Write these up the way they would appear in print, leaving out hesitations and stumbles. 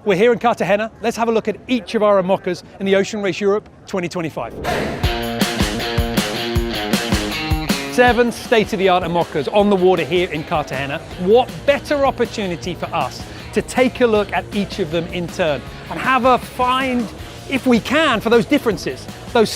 We're here in Cartagena. Let's have a look at each of our IMOCAs in the Ocean Race Europe 2025. 7 state-of-the-art IMOCAs on the water here in Cartagena. What better opportunity for us to take a look at each of them in turn and have a find, if we can, for those differences, those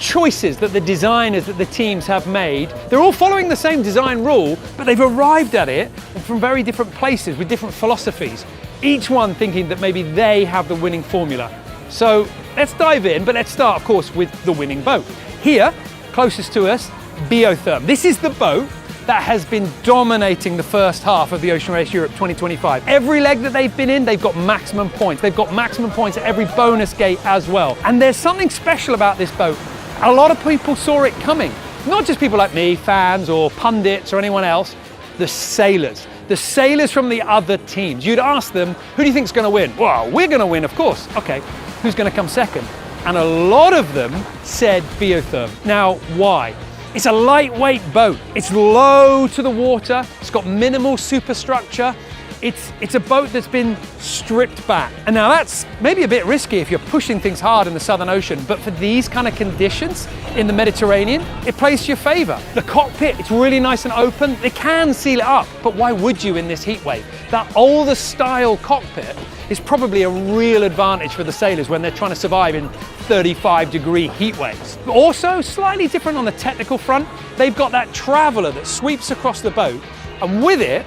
choices that the designers, that the teams have made. They're all following the same design rule, but they've arrived at it from very different places with different philosophies, each one thinking that maybe they have the winning formula. So let's dive in, but let's start, of course, with the winning boat. Here, closest to us, Biotherm. This is the boat that has been dominating the first half of the Ocean Race Europe 2025. Every leg that they've been in, they've got maximum points. They've got maximum points at every bonus gate as well. And there's something special about this boat. A lot of people saw it coming. Not just people like me, fans or pundits or anyone else, the sailors. The sailors from the other teams. You'd ask them, who do you think is going to win? Well, we're going to win, of course. Okay, who's going to come second? And a lot of them said Biotherm. Now, why? It's a lightweight boat. It's low to the water. It's got minimal superstructure. It's a boat that's been stripped back. And now that's maybe a bit risky if you're pushing things hard in the Southern Ocean, but for these kind of conditions in the Mediterranean, it plays to your favor. The cockpit, it's really nice and open. They can seal it up, but why would you in this heat wave? That older style cockpit is probably a real advantage for the sailors when they're trying to survive in 35-degree heat waves. But also, slightly different on the technical front, they've got that traveler that sweeps across the boat, and with it,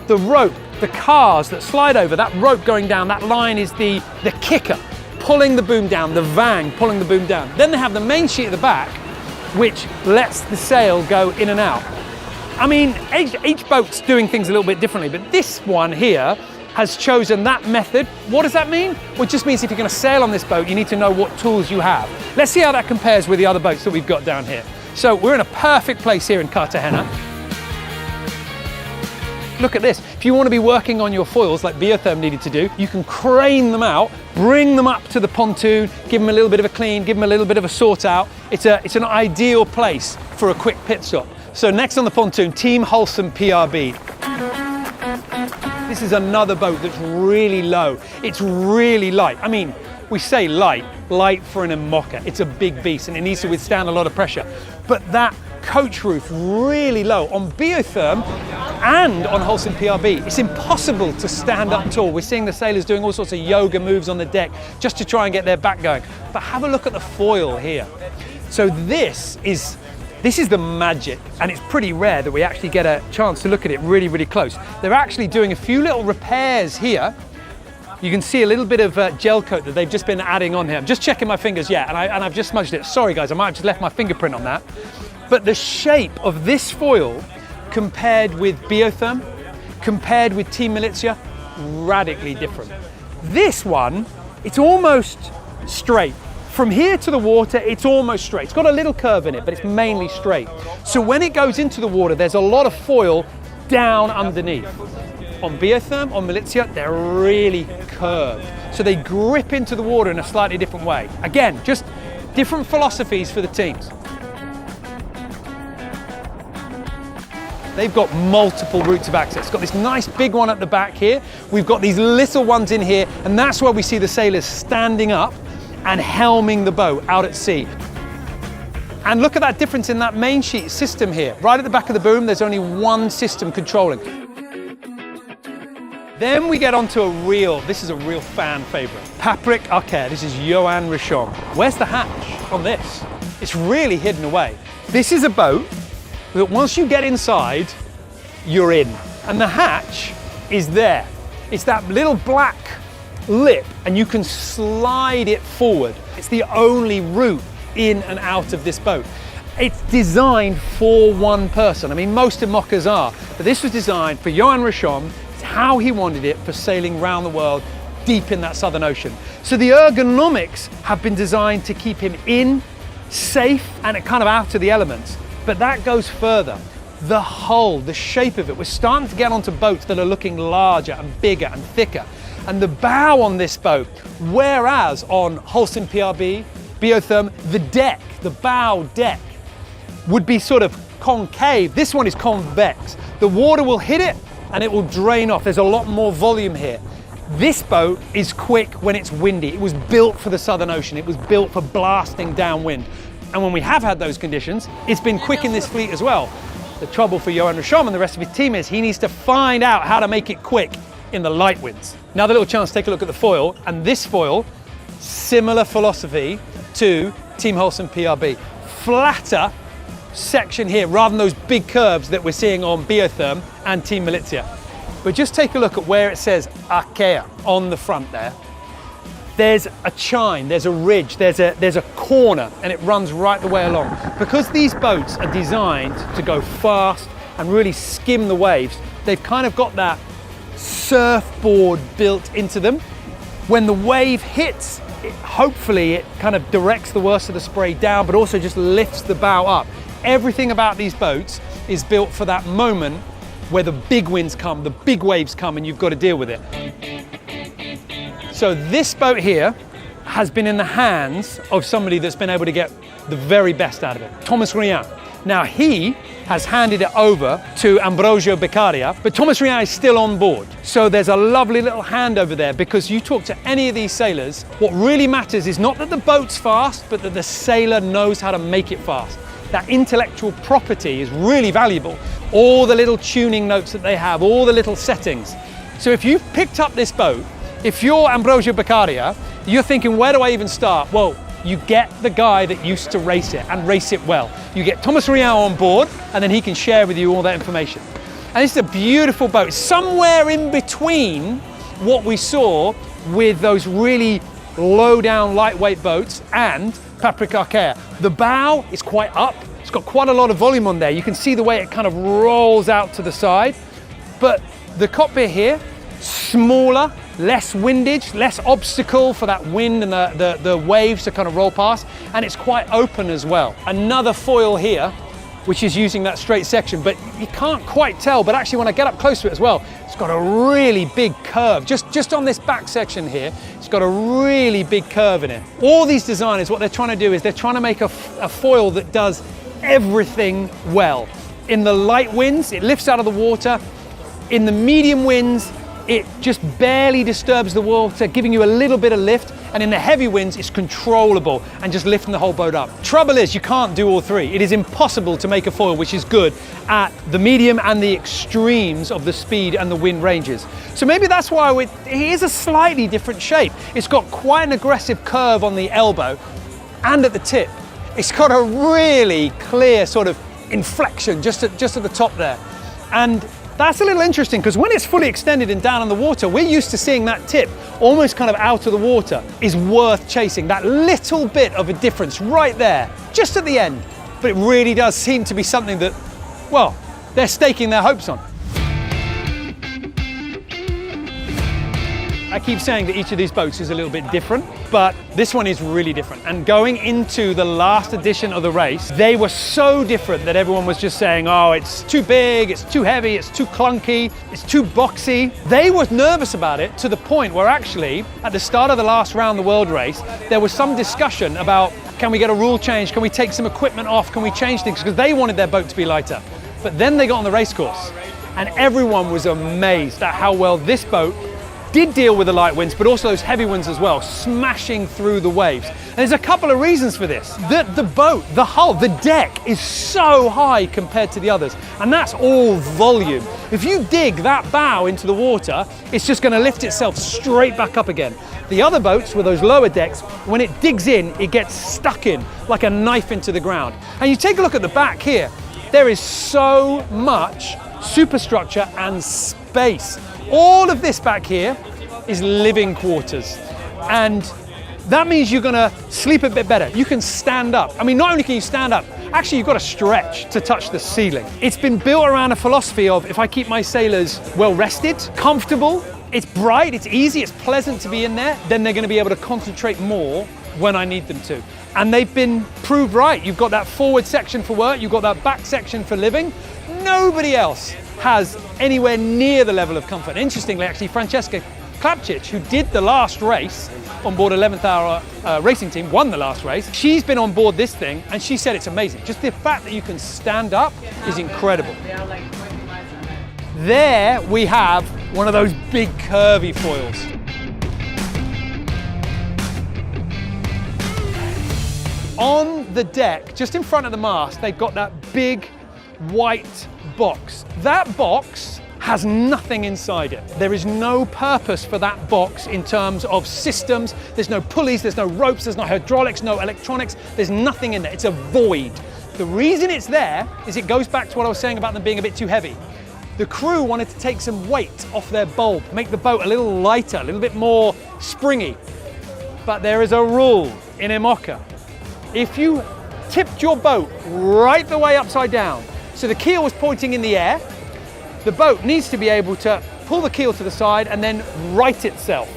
the rope, the cars that slide over, that rope going down, that line is the kicker, pulling the boom down, the vang pulling the boom down. Then they have the main sheet at the back, which lets the sail go in and out. I mean, each boat's doing things a little bit differently, but this one here has chosen that method. What does that mean? Well, it just means if you're going to sail on this boat, you need to know what tools you have. Let's see how that compares with the other boats that we've got down here. So we're in a perfect place here in Cartagena. Look at this. If you want to be working on your foils like Biotherm needed to do, you can crane them out, bring them up to the pontoon, give them a little bit of a clean, give them a little bit of a sort out. It's an ideal place for a quick pit stop. So next on the pontoon, Team Wholesome PRB. This is another boat that's really low. It's really light. I mean, we say light for an IMOCA. It's a big beast and it needs to withstand a lot of pressure. But that coach roof, really low. On Biotherm and on Wholesome PRB, it's impossible to stand up tall. We're seeing the sailors doing all sorts of yoga moves on the deck just to try and get their back going. But have a look at the foil here. So this is the magic, and it's pretty rare that we actually get a chance to look at it really, really close. They're actually doing a few little repairs here. You can see a little bit of gel coat that they've just been adding on here. I'm just checking my fingers, yeah, and I've just smudged it. Sorry guys, I might have just left my fingerprint on that. But the shape of this foil compared with Biotherm, compared with Team Militia, radically different. This one, it's almost straight. From here to the water, it's almost straight. It's got a little curve in it, but it's mainly straight. So when it goes into the water, there's a lot of foil down underneath. On Biotherm, on Militia, they're really curved. So they grip into the water in a slightly different way. Again, just different philosophies for the teams. They've got multiple routes of access. It's got this nice big one at the back here. We've got these little ones in here, and that's where we see the sailors standing up and helming the boat out at sea. And look at that difference in that main sheet system here. Right at the back of the boom, there's only one system controlling. Then we get onto this is a real fan favorite. Patrick Arquette, this is Johan Richomme. Where's the hatch on this? It's really hidden away. This is a boat that once you get inside, you're in. And the hatch is there. It's that little black lip and you can slide it forward. It's the only route in and out of this boat. It's designed for one person. I mean, most IMOCAs are, but this was designed for Johan Richomme. It's how he wanted it for sailing around the world deep in that Southern Ocean. So the ergonomics have been designed to keep him in, safe, and kind of out of the elements. But that goes further. The hull, the shape of it, we're starting to get onto boats that are looking larger and bigger and thicker. And the bow on this boat, whereas on Wholesome PRB, Biotherm, the deck, the bow deck, would be sort of concave. This one is convex. The water will hit it and it will drain off. There's a lot more volume here. This boat is quick when it's windy. It was built for the Southern Ocean. It was built for blasting downwind. And when we have had those conditions, it's been quick in this fleet as well. The trouble for Johan Risham and the rest of his team is he needs to find out how to make it quick in the light winds. Another little chance to take a look at the foil, and this foil, similar philosophy to Team Holcim PRB. Flatter section here rather than those big curves that we're seeing on Biotherm and Team Milizia. But just take a look at where it says Océan on the front there. There's a chine, there's a ridge, there's a corner, and it runs right the way along. Because these boats are designed to go fast and really skim the waves, they've kind of got that surfboard built into them. When the wave hits, hopefully it kind of directs the worst of the spray down, but also just lifts the bow up. Everything about these boats is built for that moment where the big winds come, the big waves come, and you've got to deal with it. So this boat here has been in the hands of somebody that's been able to get the very best out of it, Thomas Rian. Now he has handed it over to Ambrosio Beccaria, but Thomas Rian is still on board. So there's a lovely little handover there, because you talk to any of these sailors, what really matters is not that the boat's fast, but that the sailor knows how to make it fast. That intellectual property is really valuable. All the little tuning notes that they have, all the little settings. So if you've picked up this boat, if you're Ambrosio Beccaria, you're thinking, where do I even start? Well, you get the guy that used to race it and race it well. You get Thomas Rian on board, and then he can share with you all that information. And it's a beautiful boat. It's somewhere in between what we saw with those really low down lightweight boats and Paprika Océan. The bow is quite up. It's got quite a lot of volume on there. You can see the way it kind of rolls out to the side. But the cockpit here, smaller, less windage, less obstacle for that wind and the waves to kind of roll past, and it's quite open as well. Another foil here, which is using that straight section, but you can't quite tell, but actually when I get up close to it as well, it's got a really big curve. Just on this back section here, it's got a really big curve in it. All these designers, what they're trying to do is they're trying to make a foil that does everything well. In the light winds, it lifts out of the water. In the medium winds, it just barely disturbs the water, giving you a little bit of lift. And in the heavy winds, it's controllable and just lifting the whole boat up. Trouble is, you can't do all three. It is impossible to make a foil which is good at the medium and the extremes of the speed and the wind ranges. So maybe that's why it is a slightly different shape. It's got quite an aggressive curve on the elbow and at the tip. It's got a really clear sort of inflection just at the top there. And that's a little interesting, because when it's fully extended and down on the water, we're used to seeing that tip almost kind of out of the water. Is worth chasing. That little bit of a difference right there, just at the end. But it really does seem to be something that, well, they're staking their hopes on. I keep saying that each of these boats is a little bit different, but this one is really different. And going into the last edition of the race, they were so different that everyone was just saying, oh, it's too big, it's too heavy, it's too clunky, it's too boxy. They were nervous about it, to the point where actually, at the start of the last round of the world race, there was some discussion about, can we get a rule change? Can we take some equipment off? Can we change things? Because they wanted their boat to be lighter. But then they got on the race course, and everyone was amazed at how well this boat did deal with the light winds, but also those heavy winds as well, smashing through the waves. And there's a couple of reasons for this. The boat, the hull, the deck is so high compared to the others, and that's all volume. If you dig that bow into the water, it's just going to lift itself straight back up again. The other boats with those lower decks, when it digs in, it gets stuck in like a knife into the ground. And you take a look at the back here, there is so much superstructure and space. All of this back here is living quarters, and that means you're going to sleep a bit better. You can stand up. I mean, not only can you stand up, actually you've got to stretch to touch the ceiling. It's been built around a philosophy of, if I keep my sailors well rested, comfortable, it's bright, it's easy, it's pleasant to be in there, then they're going to be able to concentrate more when I need them to. And they've been proved right. You've got that forward section for work, you've got that back section for living. Nobody else has anywhere near the level of comfort. Interestingly, actually, Francesca Klapčić, who did the last race on board 11th Hour Racing Team, won the last race. She's been on board this thing, and she said it's amazing. Just the fact that you can stand up is incredible. There we have one of those big curvy foils. On the deck, just in front of the mast, they've got that big white box. That box has nothing inside it. There is no purpose for that box in terms of systems. There's no pulleys, there's no ropes, there's no hydraulics, no electronics. There's nothing in there. It's a void. The reason it's there is it goes back to what I was saying about them being a bit too heavy. The crew wanted to take some weight off their bulb, make the boat a little lighter, a little bit more springy. But there is a rule in IMOCA. If you tipped your boat right the way upside down, so the keel was pointing in the air, the boat needs to be able to pull the keel to the side and then right itself.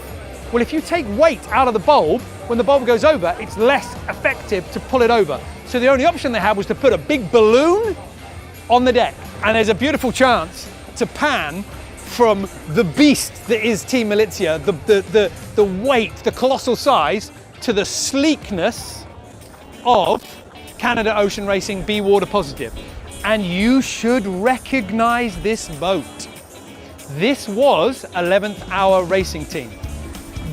Well, if you take weight out of the bulb, when the bulb goes over, it's less effective to pull it over. So the only option they had was to put a big balloon on the deck. And there's a beautiful chance to pan from the beast that is Team Militia, the weight, the colossal size, to the sleekness of Canada Ocean Racing B Water Positive. And you should recognize this boat. This was 11th Hour Racing Team.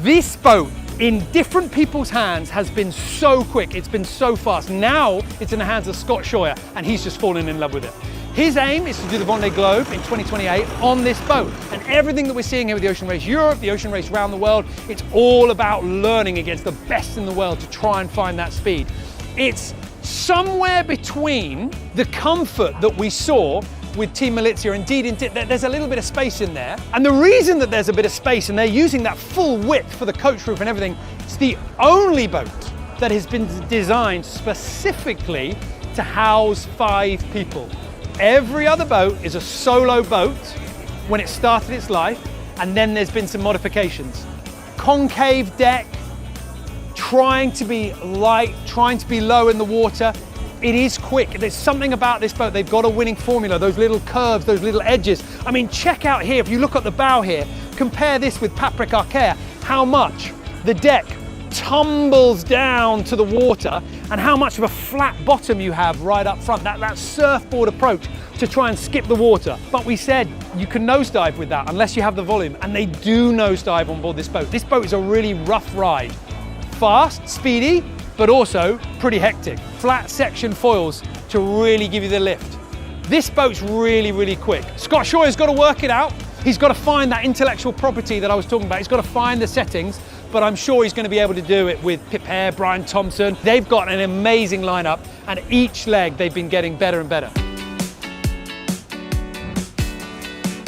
This boat in different people's hands has been so quick, it's been so fast. Now it's in the hands of Scott Scheuer and he's just fallen in love with it. His aim is to do the Vendée Globe in 2028 on this boat. And everything that we're seeing here with the Ocean Race Europe, the Ocean Race around the world, it's all about learning against the best in the world to try and find that speed. It's somewhere between the comfort that we saw with Team Militia. Indeed, there's a little bit of space in there. And the reason that there's a bit of space and they're using that full width for the coach roof and everything, it's the only boat that has been designed specifically to house 5 people. Every other boat is a solo boat when it started its life, and then there's been some modifications. Concave deck, trying to be light, trying to be low in the water. It is quick. There's something about this boat. They've got a winning formula, those little curves, those little edges. I mean, check out here, if you look at the bow here, compare this with Patrick Arquer, how much the deck tumbles down to the water and how much of a flat bottom you have right up front, that surfboard approach to try and skip the water. But we said you can nosedive with that unless you have the volume, and they do nosedive on board this boat. This boat is a really rough ride. Fast, speedy, but also pretty hectic. Flat section foils to really give you the lift. This boat's really, really quick. Scott Scheuer's got to work it out. He's got to find that intellectual property that I was talking about. He's got to find the settings, but I'm sure he's going to be able to do it with Pip Hare, Brian Thompson. They've got an amazing lineup, and each leg they've been getting better and better.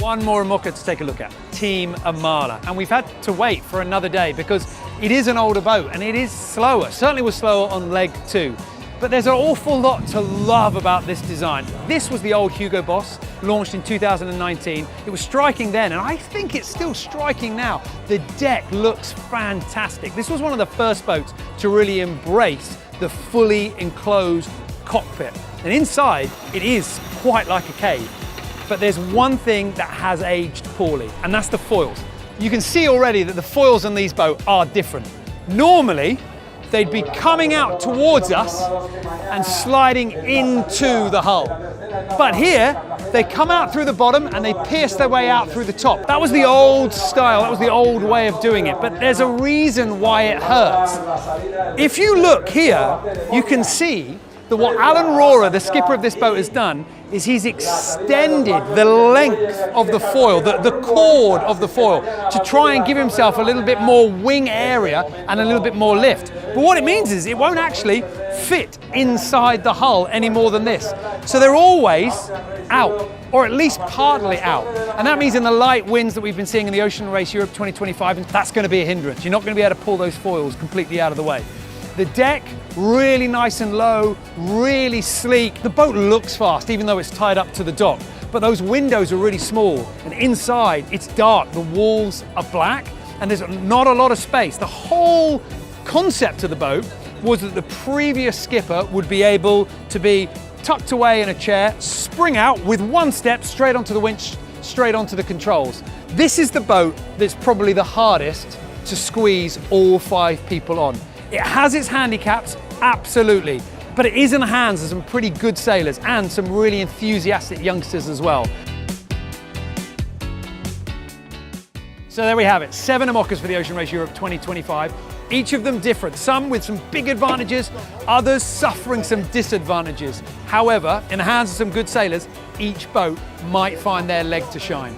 One more IMOCA to take a look at, Team Amala. And we've had to wait for another day because it is an older boat and it is slower. Certainly was slower on leg 2. But there's an awful lot to love about this design. This was the old Hugo Boss, launched in 2019. It was striking then, and I think it's still striking now. The deck looks fantastic. This was one of the first boats to really embrace the fully enclosed cockpit. And inside, it is quite like a cave. But there's one thing that has aged poorly, and that's the foils. You can see already that the foils on these boats are different. Normally, they'd be coming out towards us and sliding into the hull. But here, they come out through the bottom and they pierce their way out through the top. That was the old style, that was the old way of doing it, but there's a reason why it hurts. If you look here, you can see that what Alan Rohrer, the skipper of this boat, has done is he's extended the length of the foil, the chord of the foil, to try and give himself a little bit more wing area and a little bit more lift. But what it means is it won't actually fit inside the hull any more than this. So they're always out, or at least partly out. And that means in the light winds that we've been seeing in the Ocean Race Europe 2025, that's going to be a hindrance. You're not going to be able to pull those foils completely out of the way. The deck, really nice and low, really sleek. The boat looks fast, even though it's tied up to the dock. But those windows are really small, and inside it's dark. The walls are black, and there's not a lot of space. The whole concept of the boat was that the previous skipper would be able to be tucked away in a chair, spring out with one step straight onto the winch, straight onto the controls. This is the boat that's probably the hardest to squeeze all 5 people on. It has its handicaps, absolutely, but it is in the hands of some pretty good sailors and some really enthusiastic youngsters as well. So there we have it, 7 IMOCAs for the Ocean Race Europe 2025. Each of them different, some with some big advantages, others suffering some disadvantages. However, in the hands of some good sailors, each boat might find their leg to shine.